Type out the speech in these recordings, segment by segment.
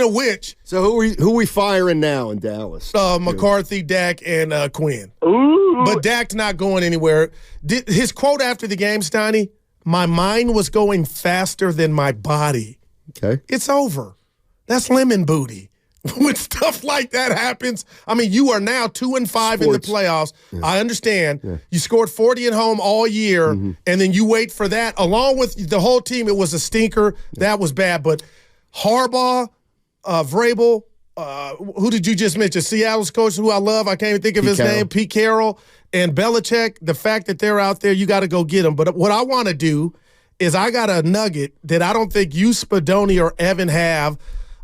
of which. So who we firing now in Dallas? McCarthy, Dak, and Quinn. Ooh. But Dak's not going anywhere. His quote after the game, Steiny, my mind was going faster than my body. Okay. It's over. That's lemon booty. When stuff like that happens, I mean, you are now 2-5 in the playoffs. Yeah. I understand. Yeah. You scored 40 at home all year, and then you wait for that. Along with the whole team, it was a stinker. Yeah. That was bad. But Harbaugh, Vrabel, who did you just mention? Seattle's coach, who I love. I can't even think of his name. Pete Carroll and Belichick. The fact that they're out there, you got to go get them. But what I want to do is I got a nugget that I don't think you, Spadoni, or Evan have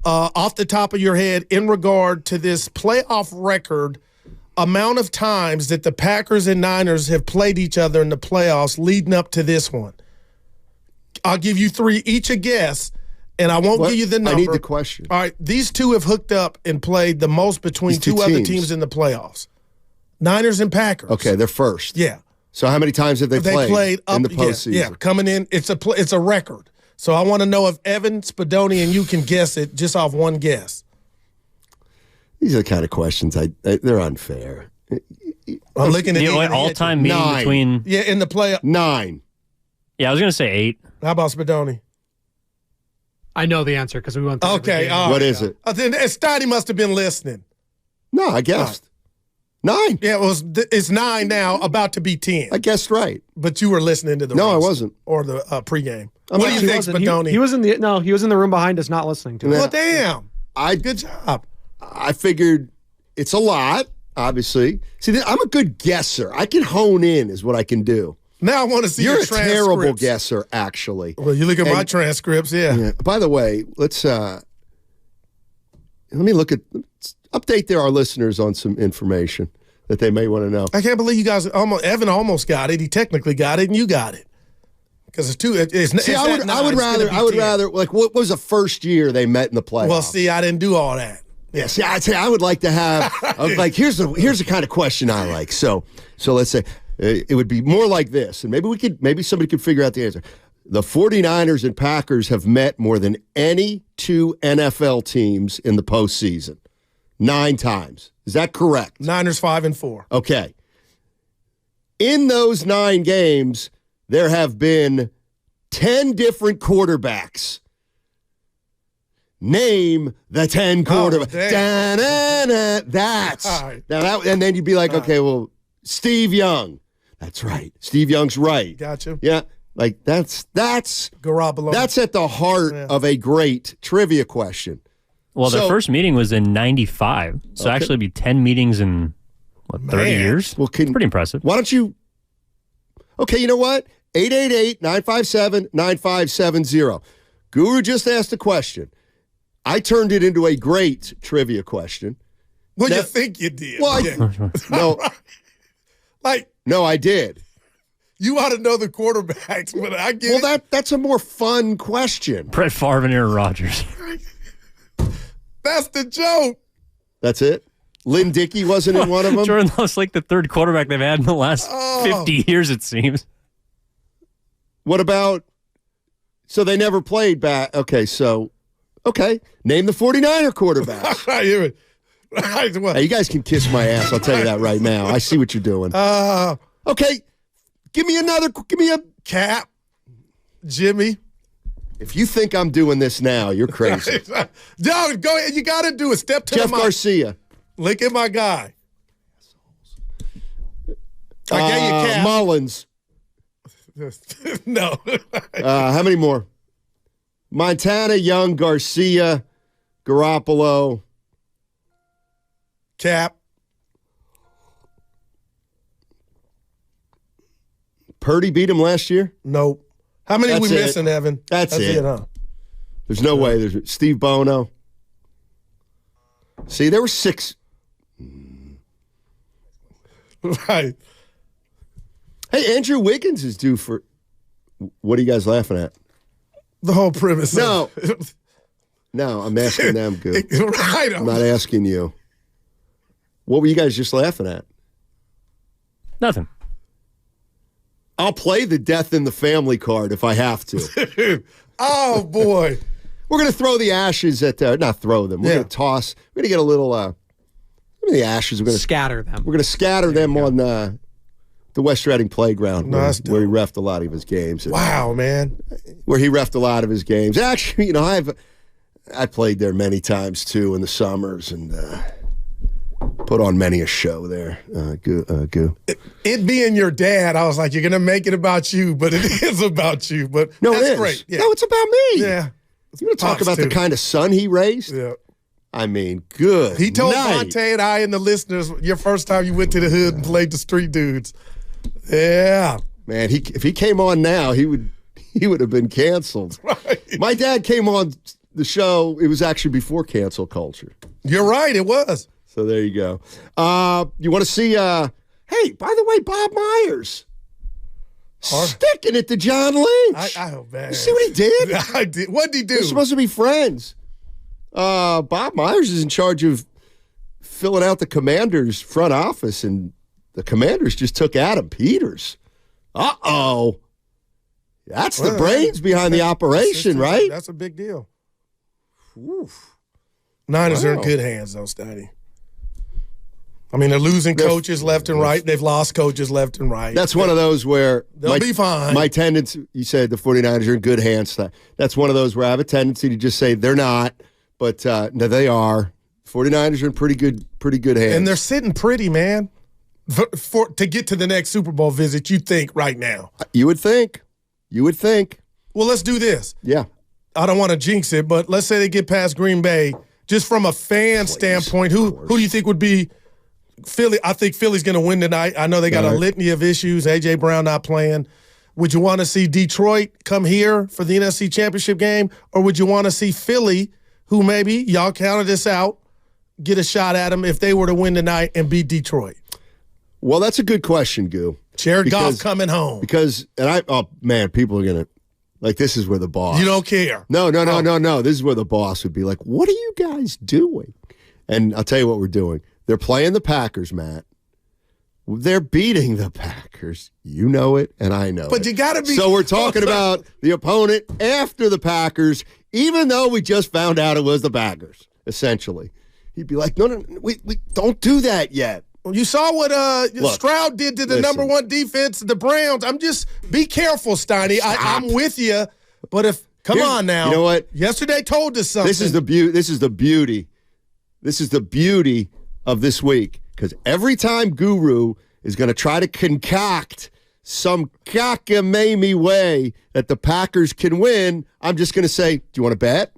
off the top of your head in regard to this playoff record amount of times that the Packers and Niners have played each other in the playoffs leading up to this one. I'll give you 3 each a guess, and I won't give you the number. I need the question. All right, these two have hooked up and played the most between two other teams in the playoffs. Niners and Packers. Okay, they're first. Yeah. So how many times have they played up, in the postseason? Yeah, coming in. It's a record. So I want to know if Evan, Spadoni, and you can guess it just off one guess. These are the kind of questions they're unfair. I'm looking at all-time meeting between. Yeah, in the playoff. 9. Yeah, I was going to say 8. How about Spadoni? I know the answer because we went through Okay. What is it? Then Steiny must have been listening. No, I guessed. 9. Yeah, it's 9 now, about to be 10. I guessed right. But you were listening to the I wasn't. Or the pregame. What do you think, Spadoni? He was in the room behind us not listening to it. Well, damn. Good job. I figured it's a lot, obviously. See, I'm a good guesser. I can hone in is what I can do. Now I want to see your transcripts. You're a terrible guesser, actually. Well, you look at my transcripts, yeah. By the way, let's let me update our listeners on some information that they may want to know. I can't believe you guys Evan almost got it. He technically got it, and you got it. Because it's two. I would rather like what was the first year they met in the playoffs? Well, see, I didn't do all that. Yeah, see, I'd say I would like to have like here's the kind of question I like. So let's say it would be more like this, and maybe somebody could figure out the answer. The 49ers and Packers have met more than any 2 NFL teams in the postseason. 9 times. Is that correct? Niners 5-4. Okay. In those 9 games, there have been 10 different quarterbacks. Name the 10 quarterbacks. That's right. And then you'd be like, okay, well, Steve Young. That's right. Steve Young's right. Gotcha. Yeah. Like that's Garoppolo. That's at the heart of a great trivia question. Well, their first meeting was in 95. So actually it'd be 10 meetings in 30 years? Well, pretty impressive. Why don't you Okay, you know what? 888-957-9570. Guru just asked a question. I turned it into a great trivia question. Well, you think you did. Well, no, I did. You ought to know the quarterbacks, but I get it. Well, that's a more fun question. Brett Favre and Aaron Rodgers. That's the joke. That's it? Lynn Dickey wasn't in one of them? Jordan Love's like the 3rd quarterback they've had in the last 50 years, it seems. What about, so they never played back. Okay, name the 49er quarterback. Hey, you guys can kiss my ass, I'll tell you that right now. I see what you're doing. Okay, give me a Cap, Jimmy. If you think I'm doing this now, you're crazy. No, go ahead. You got to do a step to Jeff Garcia. Look at my guy. I gave you Cap. Mullins. No. How many more? Montana, Young, Garcia, Garoppolo. Cap. Purdy beat him last year? Nope. How many are we missing, Evan? That's it. Huh? There's no way. There's Steve Bono. See, there were 6. Right. Hey, Andrew Wiggins is due for. What are you guys laughing at? The whole premise. No. No, I'm asking them, good. Right. I'm not asking you. What were you guys just laughing at? Nothing. I'll play the death in the family card if I have to. Oh, boy. We're going to throw the ashes at not throw them. We're going to toss. We're going to get a little the ashes. We're going to scatter them. We're going to scatter them on the West Reading playground where he reffed a lot of his games. Wow, man. Where he reffed a lot of his games. Actually, I played there many times too in the summers and put on many a show there. Goo. It being your dad, I was like, you're going to make it about you, but it is about you. But no, that's it is. Great. Yeah. No, it's about me. Yeah. You want to talk about the kind of son he raised? Yeah. I mean, good. He told night. Vontae and I and the listeners your first time you went to the hood and played the street dudes. Yeah. Man, if he came on now, he would have been canceled. Right. My dad came on the show. It was actually before cancel culture. You're right. It was. So there you go. You want to see? Hey, by the way, Bob Myers sticking it to John Lynch. Oh, man. You see what he did? I did. What did he do? They're supposed to be friends. Bob Myers is in charge of filling out the Commanders' front office, and the Commanders just took Adam Peters. Uh-oh. That's the brains behind the operation, right? That's a big deal. Oof. Niners are in good hands, though, Steiny. I mean, they're losing coaches left and right. They've lost coaches left and right. That's one of those where they'll be fine. My tendency, you said the 49ers are in good hands. That's one of those where I have a tendency to just say they're not, but no, they are. 49ers are in pretty good hands. And they're sitting pretty, man. To get to the next Super Bowl visit, you think right now. You would think. Well, let's do this. Yeah. I don't want to jinx it, but let's say they get past Green Bay. Just from a fan standpoint, who do you think would be Philly? I think Philly's going to win tonight. I know they got a litany of issues. A.J. Brown not playing. Would you want to see Detroit come here for the NFC Championship game, or would you want to see Philly, who maybe, y'all counted this out, get a shot at them if they were to win tonight and beat Detroit? Well, that's a good question, Goo. Jared Goff coming home. People are going to, like, this is where the boss. You don't care. No. This is where the boss would be like, what are you guys doing? And I'll tell you what we're doing. They're playing the Packers, Matt. They're beating the Packers. You know it, and I know it. But you got to be. So we're talking about the opponent after the Packers, even though we just found out it was the Packers, essentially. He'd be like, no, we don't do that yet. You saw what Stroud did to the number one defense, the Browns. Be careful, Steiny. I'm with you, but come on now. You know what? Yesterday told us something. This is the beauty. This is the beauty of this week, because every time Guru is going to try to concoct some cockamamie way that the Packers can win, I'm just going to say, do you want to bet?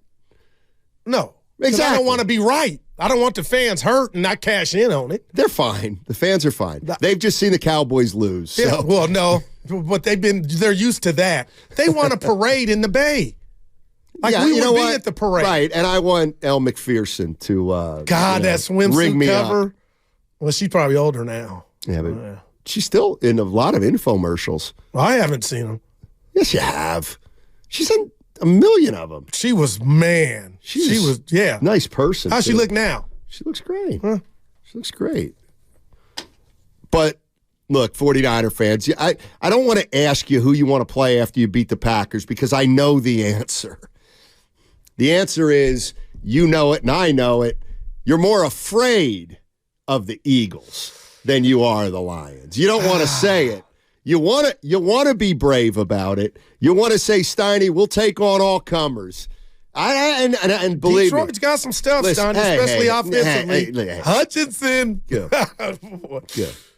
No. Exactly. I don't want to be right. I don't want the fans hurt and not cash in on it. They're fine. The fans are fine. They've just seen the Cowboys lose. So. Yeah, well, no, but they're used to that. They want a parade in the Bay. Like we would be at the parade. Right, and I want Elle McPherson to that swimsuit ring me cover. Up. Well, she's probably older now. Yeah, but she's still in a lot of infomercials. Well, I haven't seen them. Yes, you have. She's in a million of them. She was, man. She was nice person. How's she look now? She looks great. Huh? She looks great. But look, 49er fans, I don't want to ask you who you want to play after you beat the Packers, because I know the answer. The answer is, you know it and I know it. You're more afraid of the Eagles than you are the Lions. You don't want to say it. You want to be brave about it. You want to say, Steiny, we'll take on all comers. And believe Detroit's got some stuff, Steiny, especially offensively. Hutchinson. Good.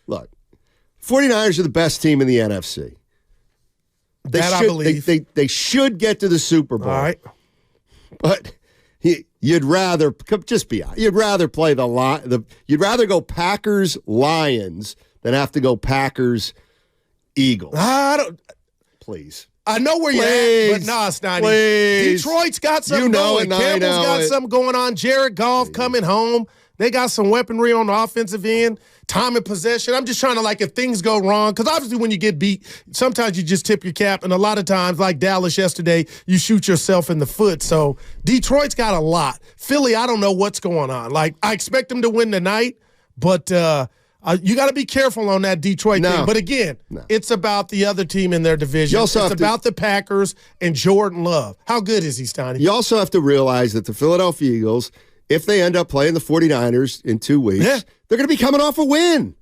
Look, 49ers are the best team in the NFC. I believe. They should get to the Super Bowl. All right. But you'd rather just be honest. You'd rather play you'd rather go Packers Lions than have to go Packers Eagles. Please. I know where you're at, but nah, Steiny. Please. Detroit's got something going. Campbell's got something going on. Jared Goff coming home. They got some weaponry on the offensive end. Time and possession. I'm just trying to, if things go wrong, because obviously when you get beat, sometimes you just tip your cap, and a lot of times, like Dallas yesterday, you shoot yourself in the foot. So Detroit's got a lot. Philly, I don't know what's going on. I expect them to win tonight, but You got to be careful on that Detroit thing. But again, it's about the other team in their division. It's about the Packers and Jordan Love. How good is he, Steiny? You also have to realize that the Philadelphia Eagles, if they end up playing the 49ers in 2 weeks, they're going to be coming off a win.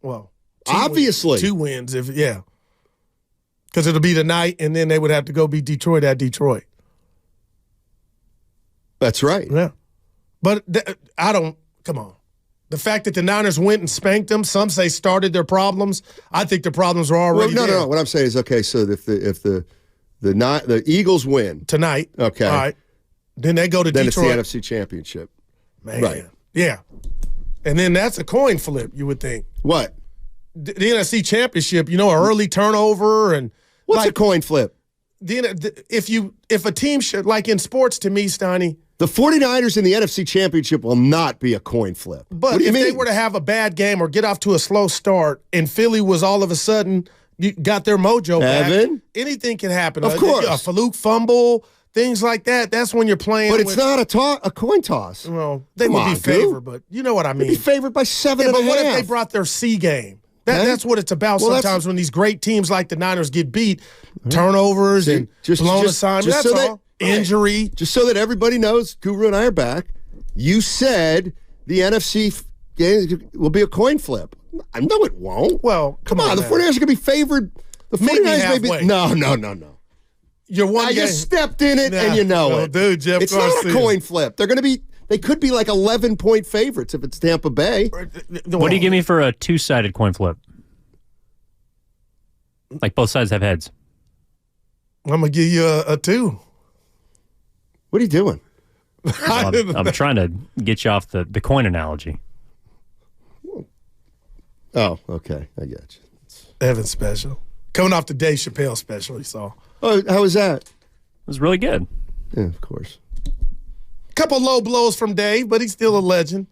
Well, obviously. 2 wins, because it'll be tonight, and then they would have to go beat Detroit at Detroit. That's right. Yeah. But come on. The fact that the Niners went and spanked them, some say started their problems. I think the problems were already there. No. What I'm saying is, okay, so if the Eagles win tonight, okay, all right, then they go to Detroit. Then it's the NFC Championship. Man. Right. Yeah. And then that's a coin flip, you would think. What? The NFC Championship, an early turnover and what's a coin flip? If a team should, like in sports, to me, Steiny, the 49ers in the NFC Championship will not be a coin flip. But if they were to have a bad game or get off to a slow start and Philly was all of a sudden got their mojo back, anything can happen. Of course. A fluke fumble, things like that. That's when you're playing. But it's not a coin toss. Well, they would be favored, but you know what I mean. They'd be favored by 7.5. But what if they brought their C game? That's what it's about sometimes when these great teams like the Niners get beat. Turnovers and blown assignments. That's all. Injury. Just so that everybody knows, Guru and I are back. You said the NFC game will be a coin flip. I know it won't. Well, come on. The 49ers are going to be favored. The 49ers may be. No. You're one I just stepped in it and you know it. Dude, Jeff it's not a coin flip. They could be like 11-point favorites if it's Tampa Bay. What do you give me for a 2-sided coin flip? Like both sides have heads. I'm going to give you a 2. What are you doing? I'm trying to get you off the coin analogy. Oh, okay. I got you. Evan's special. Coming off the Dave Chappelle special, he saw. Oh, how was that? It was really good. Yeah, of course. Couple low blows from Dave, but he's still a legend.